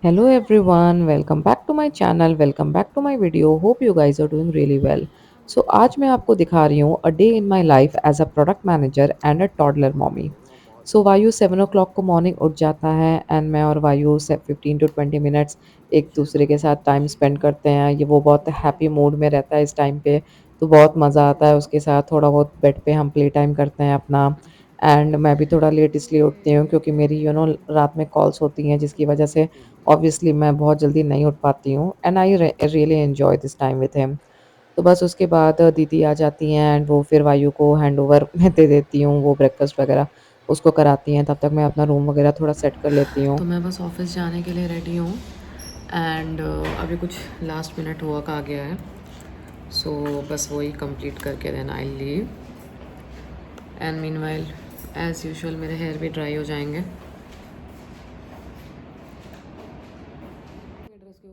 Hello everyone, welcome back to my channel, welcome back to my video. Hope you guys are doing really well. So आज मैं आपको दिखा रही हूँ a day in my life as a product manager and a toddler mommy. So वायु 7 o'clock को morning उठ जाता है एंड मैं और वायु से 15 to 20 मिनट्स एक दूसरे के साथ टाइम स्पेंड करते हैं। ये वो बहुत हैप्पी मूड में रहता है इस टाइम पे, तो बहुत मज़ा आता है उसके साथ। थोड़ा बहुत बेड पे हम प्ले टाइम करते हैं अपना। एंड मैं भी थोड़ा लेट इसलिए उठती हूँ क्योंकि मेरी रात में कॉल्स होती हैं, जिसकी वजह से ऑब्वियसली मैं बहुत जल्दी नहीं उठ पाती हूँ and I really enjoy this time with him. तो बस उसके बाद दीदी आ जाती हैं एंड वो फिर वायु को हैंडओवर मैं दे देती हूँ, वो ब्रेकफ़ास्ट वगैरह उसको कराती हैं। तब तक मैं अपना रूम वगैरह थोड़ा सेट कर लेती हूँ। तो मैं बस ऑफिस जाने के लिए रेडी हूँ एंड अभी कुछ लास्ट मिनट वर्क आ गया है। सो बस वही कंप्लीट करके then I leave and meanwhile as usual मेरे हेयर भी ड्राई हो जाएंगे।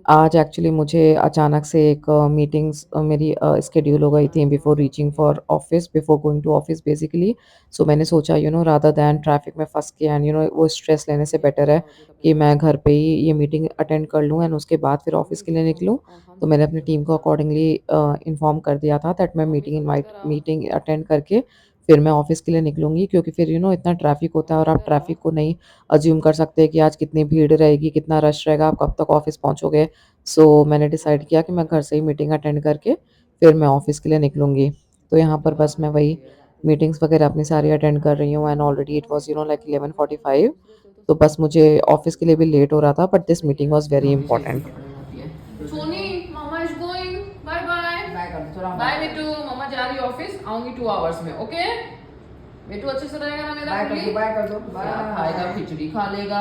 आज एक्चुअली मुझे अचानक से एक मीटिंग्स मेरी स्केड्यूल हो गई थी before reaching for office, before going to office basically. So मैंने सोचा रादर दैन ट्रैफिक में फंस के एंड वो स्ट्रेस लेने से बेटर है कि मैं घर पे ही ये मीटिंग अटेंड कर लूँ एंड उसके बाद फिर ऑफिस के लिए निकलूँ। तो मैंने अपनी टीम को अकॉर्डिंगली इन्फॉर्म कर दिया था दैट मैं मीटिंग अटेंड करके फिर मैं ऑफिस के लिए निकलूँगी, क्योंकि फिर इतना ट्रैफिक होता है और आप ट्रैफिक को नहीं अज़्यूम कर सकते कि आज कितनी भीड़ रहेगी, कितना रश रहेगा, आप कब तक ऑफिस पहुँचोगे। सो मैंने डिसाइड किया कि मैं घर से ही मीटिंग अटेंड करके फिर मैं ऑफ़िस के लिए निकलूँगी। तो यहाँ पर बस मैं वही मीटिंग्स वगैरह अपनी सारी अटेंड कर रही हूँ and already it was like 11:45। तो बस मुझे ऑफ़िस के लिए भी लेट हो रहा था, but this meeting was very important. Soni मामा is going, bye bye bye बेटू। मामा जा रही ऑफिस, आऊंगी 2 आवर्स में। ओके बेटू, अच्छे से रहेगा ना मेरा? बाय कर दो क्या खाएगा? खिचड़ी खा लेगा,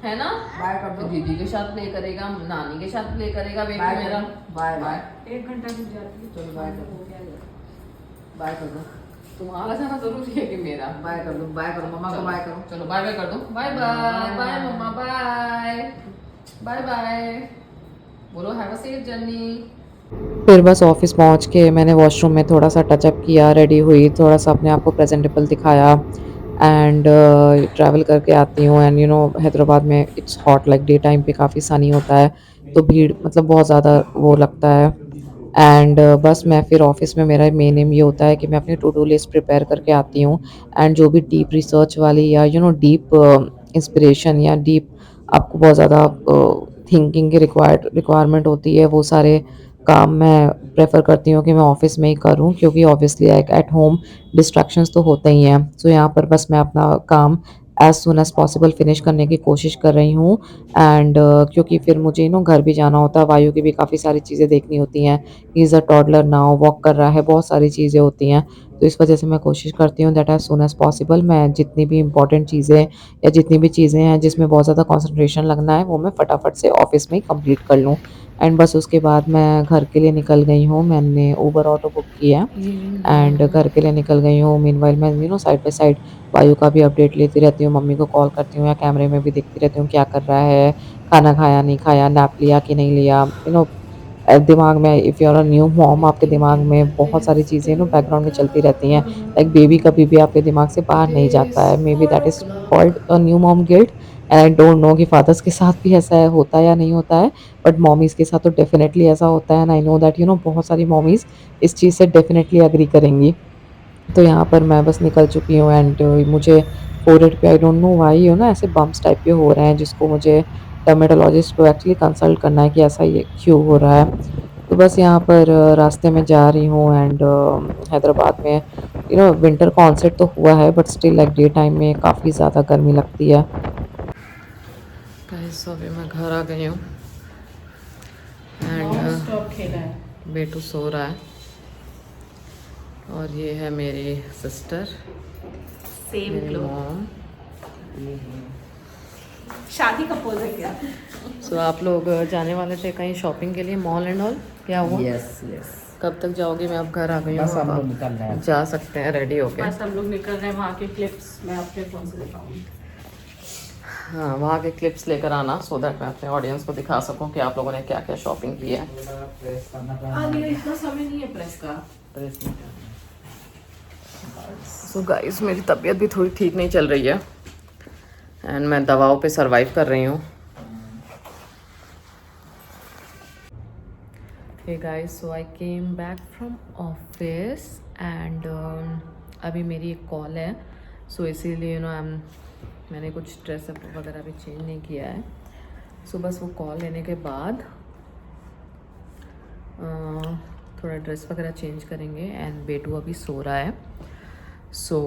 है ना? बाय कर दो। दीदी के साथ प्ले करेगा, नानी के साथ प्ले करेगा बेटू मेरा। Bye bye. 1 घंटा रुक जाती है। चलो बाय कर दो, बाय कर दो। तुम्हारा जाना जरूरी है कि मेरा? बाय कर दो, बाय करो मम्मा को, बाय करो। चलो बाय बाय कर दो। बाय बाय बाय मम्मा, बाय बाय बाय। बोलो हैव अ सेफ जर्नी। फिर बस ऑफ़िस पहुँच के मैंने वॉशरूम में थोड़ा-सा टचअप किया, रेडी हुई, थोड़ा-सा अपने आप को प्रेज़ेंटेबल दिखाया एंड ट्रैवल करके आती हूँ एंड हैदराबाद में it's hot, like day time पे काफ़ी सनी होता है, तो भीड़ मतलब बहुत ज़्यादा वो लगता है। एंड बस मैं फिर ऑफ़िस में मेरा मेन एम ये होता है कि मैं अपनी टू डू लिस्ट प्रिपेयर करके आती हूँ एंड जो भी डीप रिसर्च वाली या डीप इंस्पिरेशन या डीप आपको बहुत ज़्यादा थिंकिंग की रिक्वायरमेंट होती है, वो सारे काम मैं प्रेफ़र करती हूँ कि मैं ऑफ़िस में ही करूँ, क्योंकि obviously like at home distractions तो होते ही हैं। सो यहाँ पर बस मैं अपना काम as soon as possible finish करने की कोशिश कर रही हूँ एंड क्योंकि फिर मुझे घर भी जाना होता है, वायु की भी काफ़ी सारी चीज़ें देखनी होती हैं। He is a toddler now, walk कर रहा है, बहुत सारी चीज़ें होती हैं। तो इस वज़ह से मैं कोशिश करती हूँ that as soon as possible मैं जितनी भी इम्पोर्टेंट चीज़ें या जितनी भी चीज़ें हैं जिसमें बहुत ज़्यादा कंसंट्रेशन लगना है, वो मैं फटाफट से ऑफ़िस में ही कंप्लीट कर लूँ। एंड बस उसके बाद मैं घर के लिए निकल गई हूँ। मैंने उबर ऑटो बुक किया एंड घर के लिए निकल गई हूँ। मीनवाइल मैं साइड बाय साइड वायु का भी अपडेट लेती रहती हूँ, मम्मी को कॉल करती हूँ या कैमरे में भी देखती रहती हूँ क्या कर रहा है, खाना खाया, नहीं खाया, नैप लिया कि नहीं लिया। दिमाग में if you are a new mom, आपके दिमाग में बहुत सारी चीज़ें बैकग्राउंड में चलती रहती हैं। लाइक बेबी कभी भी आपके दिमाग से बाहर नहीं जाता है। May be that is called a new mom guilt and I don't know कि फादर्स के साथ भी ऐसा होता है या नहीं होता है, बट मॉमीज़ के साथ तो डेफ़िनेटली ऐसा होता है एंड आई नो दैट बहुत सारी मॉमीज़ इस चीज़ से डेफ़िनेटली एग्री करेंगी। तो यहाँ पर मैं बस निकल चुकी हूँ एंड मुझे फ़ोरहेड पे आई डोंट नो व्हाई ऐसे बम्प्स टाइप के हो रहे हैं, जिसको मुझे डर्मेटोलॉजिस्ट को एक्चुअली कंसल्ट करना है कि ऐसा ये क्यों हो रहा है। तो बस यहाँ पर रास्ते में जा रही हूँ एंड हैदराबाद में विंटर का ऑनसेट तो हुआ है, but still like day time में काफ़ी ज़्यादा गर्मी लगती है। गाइस अभी मैं घर आ गई हूँ एंड बेटू सो रहा है और ये है मेरी सिस्टर, सेम मेरी ग्लो। मॉम। शादी का पोज है क्या? सो आप लोग जाने वाले थे कहीं शॉपिंग के लिए, मॉल एंड ऑल? क्या हुआ? Yes yes. कब तक जाओगे? मैं अब घर आ गई हूँ, बस हम अब लोग आप निकल रहे हैं। जा सकते हैं रेडी होके। बस हम लोग निकल रहे हैं, वहाँ के क्लिप्स मैं अपने फोन से दिखाऊंगी। हाँ, वहाँ के क्लिप्स लेकर आना सो दैट मैं अपने ऑडियंस को दिखा सकूँ कि आप लोगों ने क्या क्या शॉपिंग की है। नहीं इतना समय नहीं है प्रेस का। सो गाइस मेरी तबीयत भी थोड़ी ठीक नहीं चल रही है एंड मैं दवाओं पे सरवाइव कर रही हूँ। Hey guys, so I came back from office and अभी मेरी एक कॉल है, सो इसीलिए मैंने कुछ ड्रेस अप वगैरह भी चेंज नहीं किया है। सो बस वो कॉल लेने के बाद थोड़ा ड्रेस वगैरह चेंज करेंगे एंड बेटू अभी सो रहा है। सो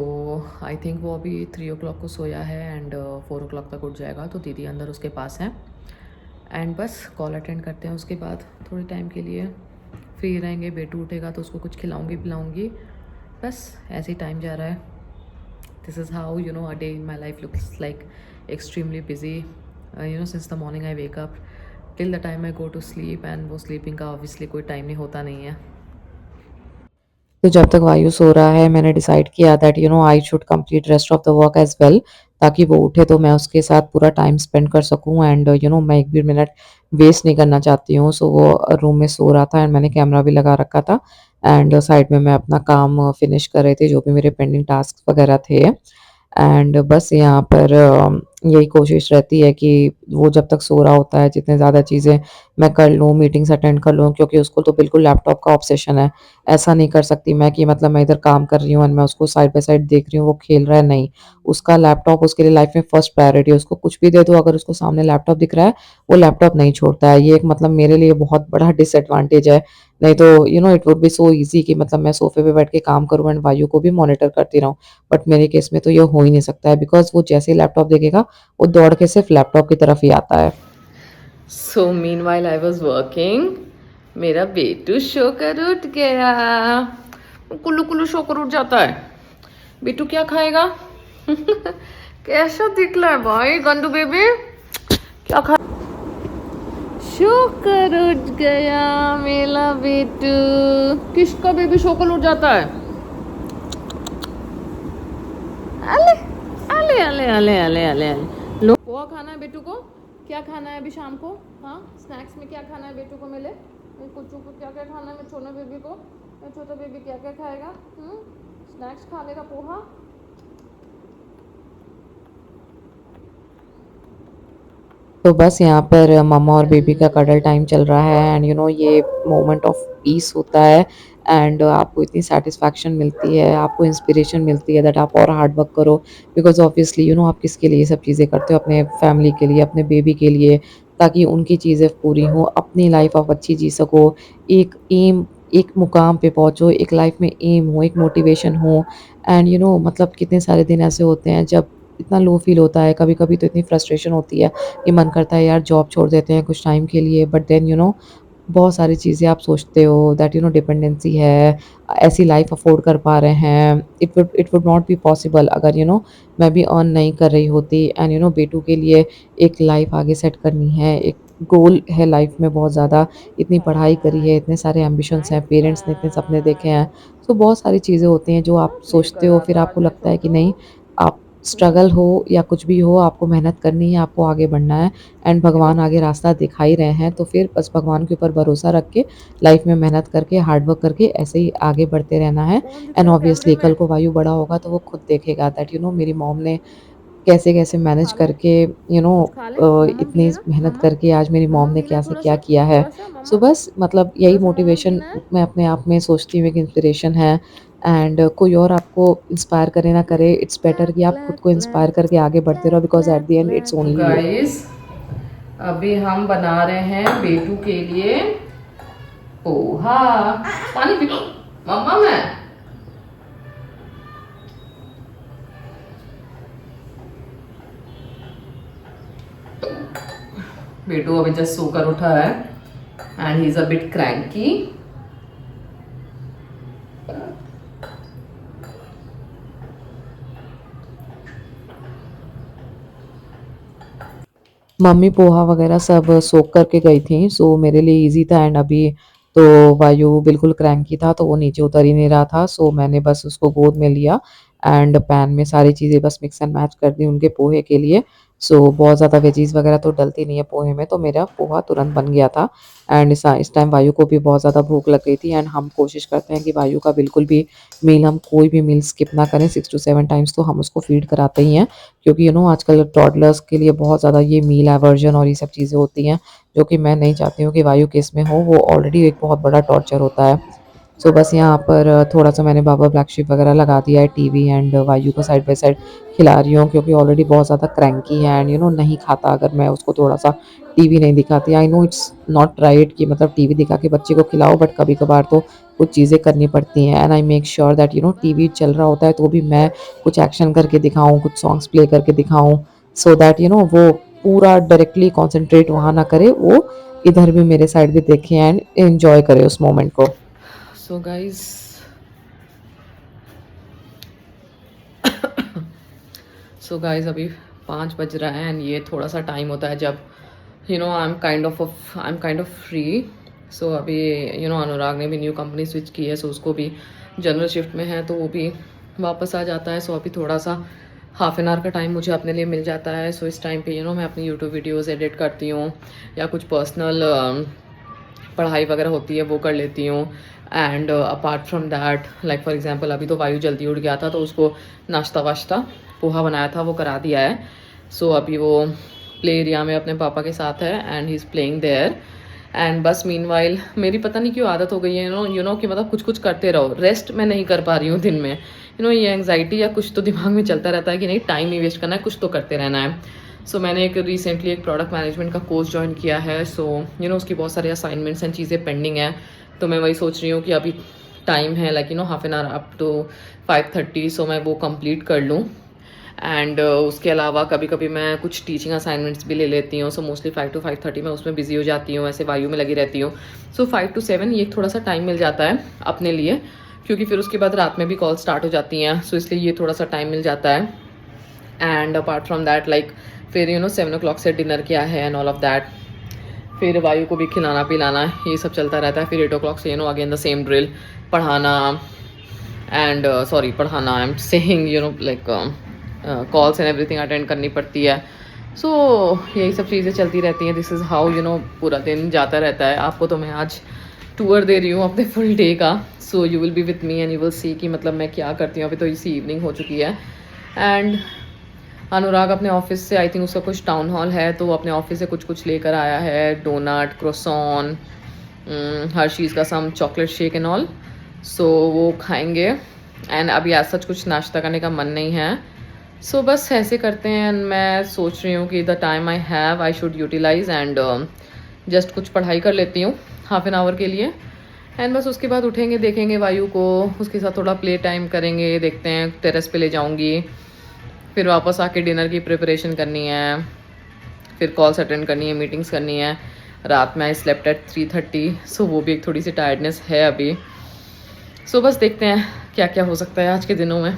आई थिंक वो अभी 3 o'clock को सोया है एंड 4 o'clock तक उठ जाएगा, तो दीदी अंदर उसके पास है एंड बस कॉल अटेंड करते हैं। उसके बाद थोड़ी टाइम के लिए फ्री रहेंगे, बेटू उठेगा तो उसको कुछ खिलाऊंगी पिलाऊंगी, बस ऐसे ही टाइम जा रहा है। This is how a day in my life looks like, extremely busy since the morning I wake up till the time I go to sleep, and वो स्लीपिंग का ऑब्वियसली कोई टाइम नहीं होता नहीं है। तो जब तक वायु सो रहा है मैंने डिसाइड किया that I should complete rest of the work as well, ताकि वो उठे तो मैं उसके साथ पूरा टाइम स्पेंड कर सकूं एंड मैं एक भी मिनट वेस्ट नहीं करना चाहती हूँ। सो वो रूम में सो रहा था एंड मैंने कैमरा भी लगा रखा था एंड साइड में मैं अपना काम फिनिश कर रही थी, जो भी मेरे पेंडिंग टास्क वगैरह थे। एंड बस यहाँ पर यही कोशिश रहती है कि वो जब तक सो रहा होता है जितने ज़्यादा चीज़ें मैं कर लूँ, मीटिंग्स अटेंड कर लूँ, क्योंकि उसको तो बिल्कुल लैपटॉप का ऑब्सेशन है। ऐसा नहीं कर सकती मैं कि मतलब मैं इधर काम कर रही हूँ एंड मैं उसको साइड बाय साइड देख रही हूँ वो खेल रहा है, नहीं। उसका लैपटॉप उसके लिए लाइफ में फर्स्ट प्रायोरिटी है। उसको कुछ भी दे दो, अगर उसको सामने लैपटॉप दिख रहा है वो लैपटॉप नहीं छोड़ता है। ये एक मतलब मेरे लिए बहुत बड़ा डिसएडवांटेज है। नहीं तो it would be so easy कि मतलब मैं सोफे पे बैठ के काम करूँ एंड वायु को भी मॉनिटर करती रहूँ, बट मेरे केस में तो ये हो ही नहीं सकता है बिकॉज वो जैसे ही लैपटॉप देखेगा वो दौड़ के सिर्फ लैपटॉप की तरफ ही आता है। सो मीनवाइल आई वाज वर्किंग, मेरा बेटू शोकर उठ गया। कुल्लू कुल्लू शोकर उठ जाता है। बेटू क्या खाएगा? कैसा दिख रहा है भाई गंदू बेबी, क्या खा? शोकर उठ गया मेरा बेटू। किसका बेबी शोकर उठ जाता है? अले अले अले अले अले अले अले। लो पोहा खाना है बेटू को? क्या खाना है अभी शाम को? हाँ, स्नैक्स में क्या खाना है बेटू को? मिले कुचू को क्या क्या खाना है? मैं छोटा बेबी को, मैं छोटा बेबी क्या क्या खाएगा? स्नैक्स खा लेगा पोहा? तो बस यहाँ पर मम्मा और बेबी का कडल टाइम चल रहा है एंड ये मोमेंट ऑफ पीस होता है एंड आपको इतनी सेटिस्फैक्शन मिलती है, आपको इंस्पिरेशन मिलती है दैट आप और हार्ड वर्क करो, बिकॉज ऑब्वियसली आप किसके लिए ये सब चीज़ें करते हो? अपने फैमिली के लिए, अपने बेबी के लिए, ताकि उनकी चीज़ें पूरी हों, अपनी लाइफ आप अच्छी जी सको, एक एम, एक मुकाम पे पहुँचो, एक लाइफ में एम हो, एक मोटिवेशन हो। एंड मतलब कितने सारे दिन ऐसे होते हैं जब इतना लो फील होता है, कभी कभी तो इतनी फ्रस्ट्रेशन होती है कि मन करता है यार जॉब छोड़ देते हैं कुछ टाइम के लिए, बट देन बहुत सारी चीज़ें आप सोचते हो दैट डिपेंडेंसी है, ऐसी लाइफ अफोर्ड कर पा रहे हैं, it would not be possible अगर मैं भी अर्न नहीं कर रही होती एंड बेटू के लिए एक लाइफ आगे सेट करनी है, एक गोल है लाइफ में बहुत ज़्यादा, इतनी पढ़ाई करी है, इतने सारे एम्बिशंस हैं, पेरेंट्स ने इतने सपने देखे हैं। सो बहुत सारी चीज़ें होती हैं जो आप सोचते हो, फिर आपको लगता है कि नहीं, आप स्ट्रगल हो या कुछ भी हो, आपको मेहनत करनी है, आपको आगे बढ़ना है एंड भगवान आगे रास्ता दिखा ही रहे हैं, तो फिर बस भगवान के ऊपर भरोसा रख के लाइफ में मेहनत करके हार्ड वर्क करके ऐसे ही आगे बढ़ते रहना है। एंड ऑब्वियसली कल को वायु बड़ा होगा तो वो खुद देखेगा दैट मेरी मॉम ने कैसे-कैसे मैनेज करके इतनी मेहनत करके आज मेरी मॉम ने क्या से क्या किया है। सो बस मतलब यही मोटिवेशन मैं अपने आप में सोचती हूँ, एक इंस्पिरेशन है एंड कोई और आपको इंस्पायर करे ना करे, इट्स बेटर कि आप खुद को इंस्पायर करके आगे बढ़ते रहो, because at the end it's only you. Guys, अभी हम बना रहे हैं बेटू के लिए पोहा। पानी पी मम्मा। मैं बेटू अभी जस्ट सोकर उठा है and he is a bit cranky. Mummy poha वगैरह सब सोख करके गई थी, सो मेरे लिए ईज़ी था एंड अभी तो वायु बिल्कुल क्रैंकी था तो वो नीचे उतर ही नहीं रहा था, सो मैंने बस उसको गोद में लिया एंड पैन में सारी चीज़ें बस मिक्स एंड मैच कर दी उनके पोहे के लिए। सो बहुत ज़्यादा वेजीज़ वगैरह तो डलती नहीं है पोहे में, तो मेरा पोहा तुरंत बन गया था। एंड इस टाइम वायु को भी बहुत ज़्यादा भूख लग गई थी एंड हम कोशिश करते हैं कि वायु का बिल्कुल भी मील, हम कोई भी मील स्किप ना करें। 6 टू 7 टाइम्स तो हम उसको फीड कराते ही हैं, क्योंकि आजकल टॉडलर्स के लिए बहुत ज़्यादा ये मील एवर्जन और ये सब चीज़ें होती हैं, जो कि मैं नहीं चाहती हूँ कि वायु केस में हो। वो ऑलरेडी एक बहुत बड़ा टॉर्चर होता है। सो बस यहाँ पर थोड़ा-सा मैंने बाबा ब्लैक शीप वगैरह लगा दिया है टीवी, एंड वायु को साइड बाय साइड खिला रही हूँ, क्योंकि ऑलरेडी बहुत ज़्यादा क्रैंकी है एंड नहीं खाता अगर मैं उसको थोड़ा-सा टीवी नहीं दिखाती। I know it's not right कि मतलब टीवी दिखा के बच्चे को खिलाओ, बट कभी-कभार तो कुछ चीज़ें करनी पड़ती हैं and I make sure that TV चल रहा होता है तो भी मैं कुछ एक्शन करके दिखाऊँ, कुछ सॉन्ग्स प्ले करके दिखाऊँ, सो दैट वो पूरा डायरेक्टली कॉन्संट्रेट वहाँ ना करे, वो इधर भी मेरे साइड भी देखे एंड एन्जॉय करे उस मोमेंट को। सो गाइस, अभी 5 बज रहा है एंड ये थोड़ा सा टाइम होता है जब I am kind of free. So अभी अनुराग ने भी न्यू कंपनी स्विच की है, सो उसको भी जनरल शिफ्ट में है, तो वो भी वापस आ जाता है। सो अभी थोड़ा सा हाफ एन आवर का टाइम मुझे अपने लिए मिल जाता है। सो इस टाइम पे मैं अपनी यूट्यूब वीडियोज़ एडिट करती हूँ, या कुछ पर्सनल पढ़ाई वगैरह होती है वो कर लेती हूँ। And apart from that, like for example अभी तो वायु जल्दी उठ गया था, तो उसको नाश्ता वाश्ता पोहा बनाया था वो करा दिया है। सो अभी वो प्ले एरिया में अपने पापा के साथ है and he is playing there. And बस मीनवाइल मेरी पता नहीं क्यों आदत हो गई है कि मतलब कुछ कुछ करते रहो, रेस्ट मैं नहीं कर पा रही हूँ दिन में। ये एंग्जाइटी या कुछ तो दिमाग में चलता रहता है कि नहीं, टाइम नहीं वेस्ट करना है, कुछ तो करते रहना है। सो मैंने रिसेंटली एक प्रोडक्ट मैनेजमेंट का कोर्स ज्वाइन किया है। सो उसकी बहुत सारे असाइनमेंट्स एंड चीज़ें पेंडिंग हैं, तो मैं वही सोच रही हूँ कि अभी टाइम है like half an hour up to 5:30, so मैं वो कंप्लीट कर लूँ। एंड उसके अलावा कभी कभी मैं कुछ टीचिंग असाइनमेंट्स भी ले लेती हूँ। सो मोस्टली 5 to 5:30 मैं उसमें बिजी हो जाती हूँ, ऐसे वायु में लगी रहती हूँ। सो 5 to 7 ये थोड़ा सा टाइम मिल जाता है अपने लिए, क्योंकि फिर उसके बाद रात में भी कॉल स्टार्ट हो जाती हैं, सो इसलिए ये थोड़ा सा टाइम मिल जाता है। And apart from that like फिर 7 o'clock से डिनर किया है एंड ऑल ऑफ दैट, फिर वायु को भी खिलाना पिलाना ये सब चलता रहता है। फिर 8 o'clock से अगेन द सेम ड्रिल, पढ़ाना एंड पढ़ाना I am saying like calls and everything attend करनी पड़ती है। सो यही सब चीज़ें चलती रहती हैं। दिस इज़ हाउ पूरा दिन जाता रहता है। आपको तो मैं आज टूर दे रही हूँ अपने फुल डे का। So you will be with me and you will see कि मतलब मैं क्या करती हूँ। अभी तो इसी इवनिंग हो चुकी है एंड अनुराग अपने ऑफिस से, आई थिंक उसका कुछ टाउन हॉल है, तो वो अपने ऑफिस से कुछ कुछ लेकर आया है, डोनट, क्रोसॉन, हर्शीज़ का some chocolate shake and all. So वो खाएंगे एंड अभी आज सच कुछ नाश्ता करने का मन नहीं है। सो बस ऐसे करते हैं। मैं सोच रही हूँ कि the time I have I should utilize and just कुछ पढ़ाई कर लेती हूँ हाफ एन आवर के लिए एंड बस उसके बाद उठेंगे, देखेंगे वायु को, उसके साथ थोड़ा प्ले टाइम करेंगे, देखते हैं, टेरेस पे ले जाऊँगी, फिर वापस आके डिनर की प्रिपरेशन करनी है, फिर कॉल्स अटेंड करनी है, मीटिंग्स करनी है। रात में आई स्लेप्ट एट 3:30, सो वो भी एक थोड़ी सी टायर्डनेस है अभी। सो बस देखते हैं क्या क्या हो सकता है आज के दिनों में।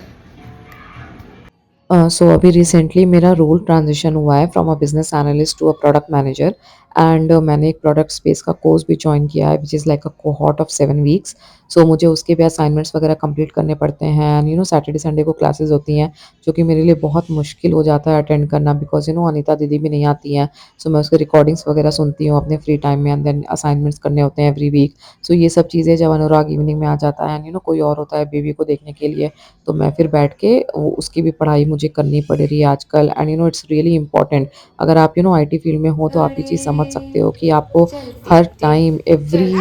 सो अभी रिसेंटली मेरा रोल ट्रांजिशन हुआ है from a business analyst to a product manager and मैंने एक प्रोडक्ट स्पेस का कोर्स भी ज्वाइन किया है, which is like a cohort of 7 weeks. So मुझे उसके भी असाइनमेंट्स वगैरह कंप्लीट करने पड़ते हैं एंड सैटरडे संडे को क्लासेस होती हैं, जो कि मेरे लिए बहुत मुश्किल हो जाता है अटेंड करना, बिकॉज अनीता दीदी भी नहीं आती हैं। सो मैं उसके रिकॉर्डिंग्स वगैरह सुनती हूँ अपने फ्री टाइम में एंड देन असाइनमेंट्स करने होते हैं एवरी वीक। सो ये सब चीज़ें जब अनुराग इवनिंग में आ जाता है एंड कोई और होता है बेबी को देखने के लिए, तो मैं फिर बैठ के उसकी भी पढ़ाई मुझे करनी पड़ रही है आजकल एंड इट्स रियली इंपॉर्टेंट। अगर आप आईटी फील्ड में हो तो आप ये चीज़ समझ सकते हो कि आपको हर टाइम एवरी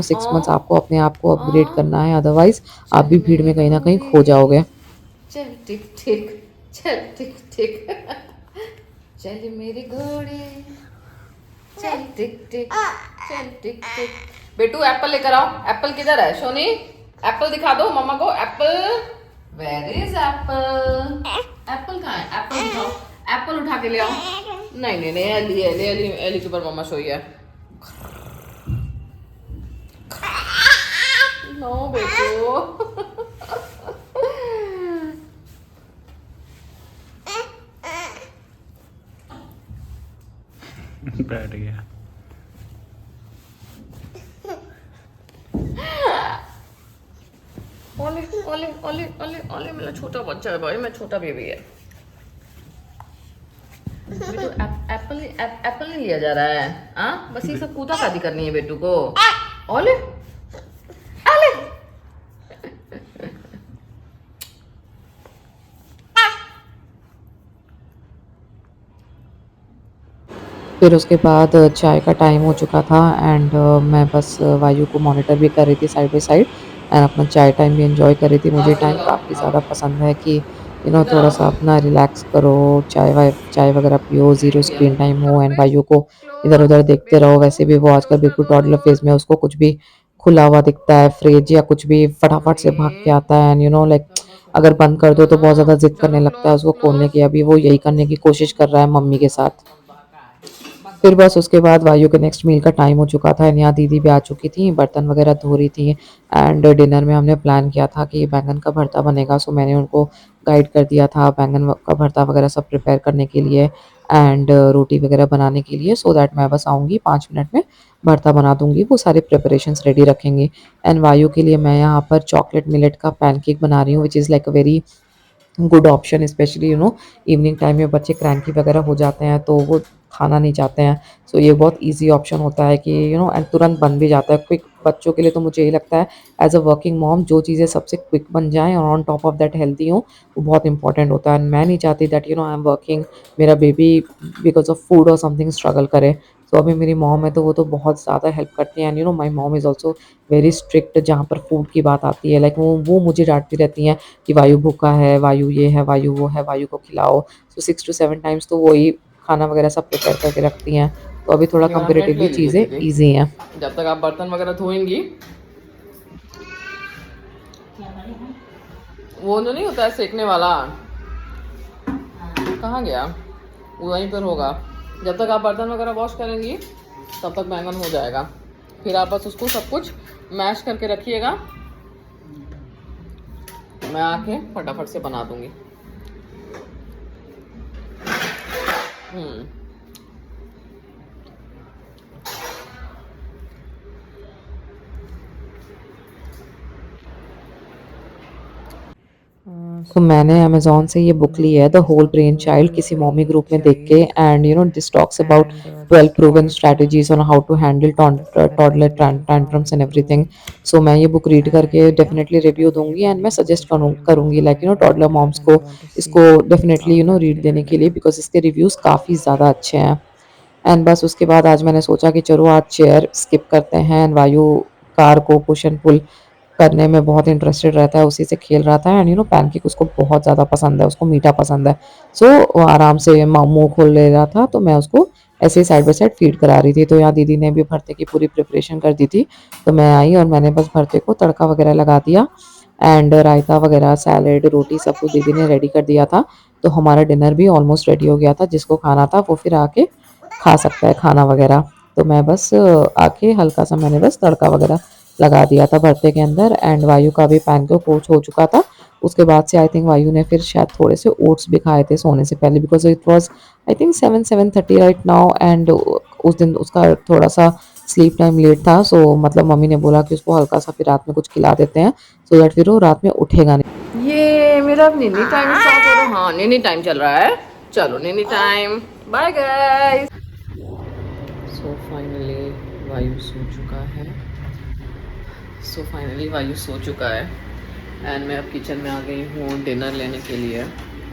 6 मंथ्स आपको अपने आप को अपग्रेड करना है, अदरवाइज आप भी भीड़ में कहीं ना कहीं खो जाओगे। चल टिक टिक, चल टिक टिक, चल मेरे घोड़े, चल टिक टिक, चल टिक टिक। बेटू एप्पल लेकर आओ। एप्पल किधर है सोनी? एप्पल दिखा दो मम्मा को। Apple, where is apple? Apple कहाँ है? एप्पल दिखाओ। एप्पल उठा के ले आओ। नहीं नहीं नहीं, एली एली एली एली के ऊपर मम्मा सोई है। नो बेटू। बैठ गया। ओले ओले ओले ओले ओले, मेरा छोटा बच्चा है भाई, मैं छोटा बेबी है। बेटू एप्पल नहीं लिया जा रहा है। हाँ, बस ये सब कूदा कादी करनी है बेटू को। ओले ओले। फिर उसके बाद चाय का टाइम हो चुका था एंड मैं बस वायु को मॉनिटर भी कर रही थी साइड बाय साइड एंड अपना चाय टाइम भी एंजॉय कर रही थी। मुझे आओ चलो टाइम लगाओ, काफ़ी आओ ज़्यादा पसंद है कि इधर थोड़ा आओ। सा अपना रिलैक्स करो, चाय वगैरह पियो, ज़ीरो हो गया। स्क्रीन टाइम हो एंड परफेक्ट। वायु को इधर-उधर क्लोज देखते बेटू, रहो। वैसे भी वो आजकल क्लोज कर बिल्कुल दो। टॉडलर फेज़ में है, उसको कुछ भी खुला हुआ दिखता है, फ्रिज या कुछ भी फटाफट से भाग के गुडी, आता है एंड लाइक अगर बंद कर दो तो दोनों बहुत ज़्यादा ज़िद करने चलो लगता है क्लोज उसको खोलने क्लोज। की। अभी वो यही करने की कोशिश कर रहा है मम्मी के साथ। बस फिर करो। बस उसके बाद वायु के नेक्स्ट मील का टाइम हो चुका था एंड यहाँ दीदी भी आ चुकी थी, बर्तन वगैरह धो रही थी एंड डिनर में हमने प्लान किया था कि बैंगन का भरता बनेगा। सो मैंने उनको गाइड कर दिया था का भरता वगैरह सब प्रिपेयर करने के लिए एंड रोटी वगैरह बनाने के लिए, सो दैट मैं बस आऊँगी 5 मिनट में भरता बना दूंगी। वो सारे प्रिपरेशंस रेडी रखेंगे एंड वायु के लिए मैं यहाँ पर चॉकलेट मिलेट का पैनकेक बना रही हूँ विच is like a very good option, specially evening time में बच्चे क्रैंकी वगैरह हो जाते हैं तो वो खाना नहीं चाहते हैं। सो ये बहुत इजी ऑप्शन होता है कि एंड तुरंत बन भी जाता है क्विक। बच्चों के लिए तो मुझे यही लगता है एज अ वर्किंग मॉम जो चीज़ें सबसे क्विक बन जाएं और on top of that healthy हो वो बहुत इंपॉर्टेंट होता है। मैं नहीं चाहती दैट आई एम वर्किंग, मेरा बेबी बिकॉज ऑफ फूड और समथिंग स्ट्रगल करे। सो अभी मेरी मॉम है तो वो तो बहुत ज़्यादा हेल्प करती हैं and my mom is also very strict जहाँ पर फूड की बात आती है। लाइक वो मुझे डांटती रहती हैं कि वायु भूखा है, वायु ये है, वायु वो है, वायु को खिलाओ। सो 6 टू 7 टाइम्स तो वही खाना वगैरह सब प्रिपेयर करके रखती हैं। तो अभी थोड़ा ये वाला प्लेट कंपैरेटिवली ले लीजिए चीज़ें दीदी। ईज़ी हैं। जब तक आप बर्तन वगैरह धोएंगी, वो जो नहीं होता है सेकने वाला, कहाँ गया? वो वहीं पर होगा। जब तक आप बर्तन वगैरह वॉश करेंगी तब तक बैंगन हो जाएगा। फिर आप बस उसको सब कुछ मैश करके रखिएगा, मैं आके फटाफट से बना दूंगी। हम्म। तो मैंने अमेज़न से ये बुक ली है द होल ब्रेन चाइल्ड किसी मॉमी ग्रुप में देख के and this talks about 12 proven strategies on how to handle toddler tantrums and everything. So मैं ये बुक रीड करके डेफिनेटली रिव्यू दूंगी एंड मैं सजेस्ट करूंगी लाइक टॉडलर मॉम्स को इसको डेफिनेटली रीड देने के लिए बिकॉज इसके रिव्यूज़ काफ़ी ज़्यादा अच्छे हैं। एंड बस उसके बाद आज मैंने सोचा कि चलो आज चेयर स्किप करते हैं एंड वायु कार को पुश एंड पुल करने में बहुत इंटरेस्टेड रहता है, उसी से खेल रहा था एंड पैनकेक उसको बहुत ज़्यादा पसंद है, उसको मीठा पसंद है। सो वो आराम से मुँह खोल ले रहा था तो मैं उसको ऐसे ही साइड बाय साइड फीड करा रही थी। तो यहाँ दीदी ने भी भरते की पूरी प्रिपरेशन कर दी थी। तो मैं आई और मैंने बस भरते को तड़का वगैरह लगा दिया एंड रायता वगैरह, सैलेड, रोटी सब कुछ दीदी ने रेडी कर दिया था। तो हमारा डिनर भी ऑलमोस्ट रेडी हो गया था। जिसको खाना था वो फिर आके खा सकता है खाना वगैरह। तो मैं बस आके हल्का सा मैंने बस तड़का वगैरह लगा दिया था भरते के अंदर एंड वायु का भी पैन को कोच हो चुका था। उसके बाद से आई थिंक वायु ने फिर शायद थोड़े से ओट्स भी खाए थे सोने से पहले because it was I think 7-7:30 right now and उस दिन उसका थोड़ा सा स्लीप टाइम लेट था। सो मतलब मम्मी ने बोला कि उसको हल्का सा फिर रात में कुछ खिला देते हैं सो दैट फिर वो रात में उठेगा नहीं। ये मेरा नीनी टाइम स्टार्ट हो रहा है। हाँ, नीनी टाइम चल रहा है। चलो नीनी time. Bye guys. So finally Vayu सो चुका है। वायु सो चुका है एंड मैं अब किचन में आ गई हूँ डिनर लेने के लिए,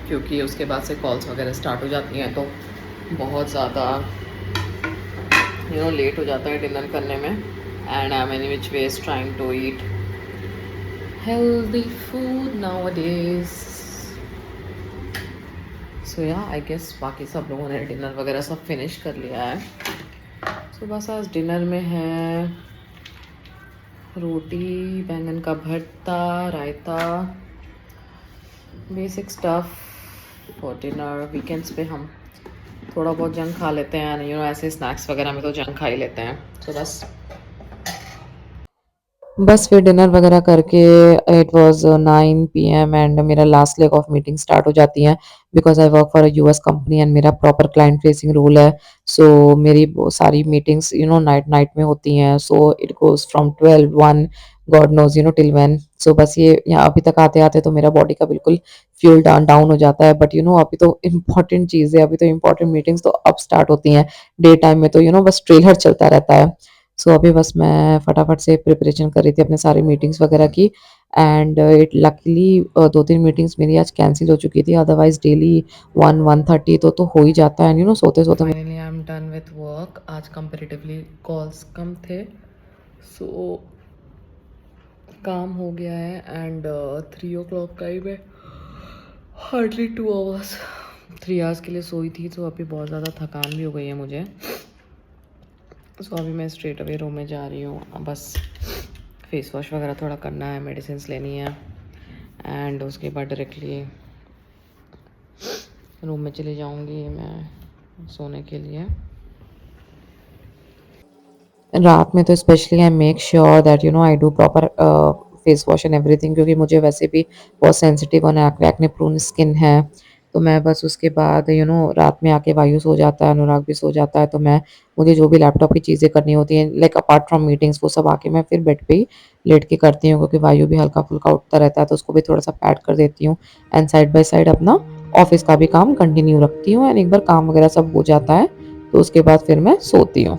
क्योंकि उसके बाद से कॉल्स वगैरह स्टार्ट हो जाती हैं तो बहुत ज़्यादा लेट हो जाता है डिनर करने में। And I am any which ways trying to eat healthy food nowadays. So yeah, I guess बाकी सब लोगों ने डिनर वगैरह सब फिनिश कर लिया है। तो बस आज डिनर में है रोटी, बैंगन का भरता, रायता, basic stuff for dinner. Weekends पे हम थोड़ा बहुत जंक खा लेते हैं, ऐसे स्नैक्स वगैरह में तो जंक खा ही लेते हैं। तो बस फिर डिनर वगैरह करके इट वाज 9 पीएम एंड मेरा last leg of meeting start हो जाती है because I work for a US company and मेरा प्रॉपर क्लाइंट फेसिंग रोल है। सो मेरी सारी मीटिंग्स नाइट नाइट में होती हैं। So it goes from 12 1 god knows till when. So बस ये यहाँ अभी तक आते-आते तो मेरा बॉडी का बिल्कुल फ्यूल डाउन हो जाता है, बट अभी तो इम्पोर्टेंट चीज़ें, अभी तो इम्पोर्टेंट मीटिंग्स तो अब स्टार्ट होती हैं। डे टाइम में तो बस ट्रेलर चलता रहता है। सो अभी बस मैं फटाफट से प्रिपरेशन कर रही थी अपने सारे मीटिंग्स वगैरह की, एंड इट लकीली 2-3 मीटिंग्स मेरी आज कैंसल हो चुकी थी, अदरवाइज़ डेली 1-1:30 तो हो ही जाता है, सोते-सोते। Finally I am done with work. आज कंपैरेटिवली कॉल्स कम थे, सो काम हो गया है, एंड 3 o'clock का ही मैं हार्डली 2 आवर्स 3 आवर्स के लिए सोई थी, तो अभी बहुत ज़्यादा थकान भी हो गई है मुझे। सो अभी मैं स्ट्रेट अवे रूम में जा रही हूँ, बस फेस वॉश वगैरह थोड़ा करना है, मेडिसिन लेनी है, एंड उसके बाद डायरेक्टली रूम में चली जाऊँगी मैं सोने के लिए। रात में तो specially I make sure that I do proper face wash and everything, क्योंकि मुझे वैसे भी बहुत सेंसिटिव और एक्ने प्रोन स्किन है। तो मैं बस उसके बाद रात में आके वायु सो जाता है, अनुराग भी सो जाता है, तो मुझे जो भी लैपटॉप की चीज़ें करनी होती हैं, लाइक अपार्ट फ्रॉम मीटिंग्स, वो सब आके मैं फिर बेड पे ही लेट के करती हूँ, क्योंकि वायु भी हल्का फुल्का उठता रहता है, तो उसको भी थोड़ा सा पैड कर देती हूँ, एंड साइड बाय साइड अपना ऑफिस का भी काम कंटिन्यू रखती हूँ, एंड एक बार काम वगैरह सब हो जाता है तो उसके बाद फिर मैं सोती हूँ।